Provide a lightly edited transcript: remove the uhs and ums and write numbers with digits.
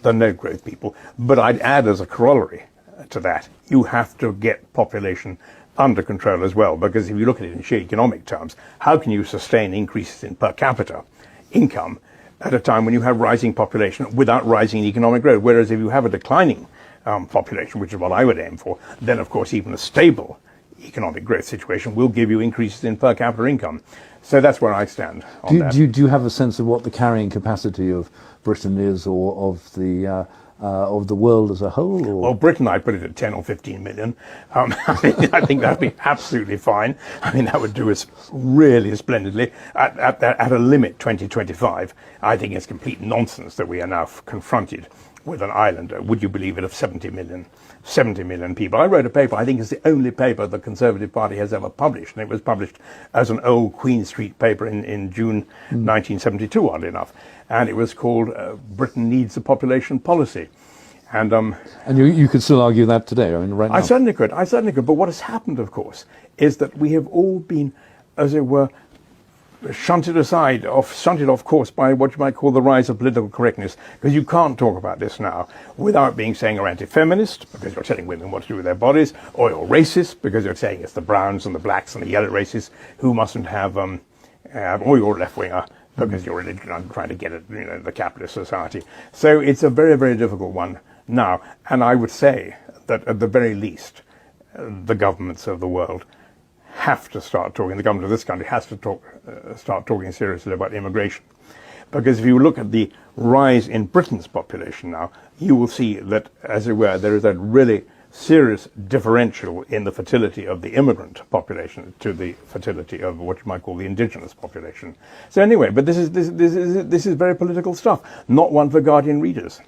the no growth people. But I'd add as a corollary to that, you have to get population under control as well, because if you look at it in sheer economic terms, how can you sustain increases in per capita income at a time when you have rising population without rising economic growth? Whereas if you have a declining population, which is what I would aim for, then of course even a stable economic growth situation will give you increases in per capita income. So that's where I stand on that. Do you have a sense of what the carrying capacity of Britain is, or of the world as a whole? Or? Well, Britain, I put it at 10 or 15 million. I think that'd be absolutely fine. I mean, that would do us really splendidly. At a limit, 2025, I think it's complete nonsense that we are now confronted with an island, would you believe it, of 70 million people. I wrote a paper, I think it's the only paper the Conservative Party has ever published, and it was published as an old Queen Street paper in June 1972, oddly enough. And it was called Britain Needs a Population Policy. And you could still argue that today, I mean, right now. I certainly could. But what has happened, of course, is that we have all been, as it were, shunted off course by what you might call the rise of political correctness, because you can't talk about this now without saying you're anti-feminist, because you're telling women what to do with their bodies, or you're racist, because you're saying it's the browns and the blacks and the yellow races who mustn't have, or you're a left-winger, because you're trying to get at the capitalist society. So it's a very, very difficult one now, and I would say that at the very least, the governments of the world have to start talking. The government of this country has to start talking seriously about immigration, because if you look at the rise in Britain's population now, you will see that, as it were, there is a really serious differential in the fertility of the immigrant population to the fertility of what you might call the indigenous population. So anyway, but this is very political stuff, not one for Guardian readers.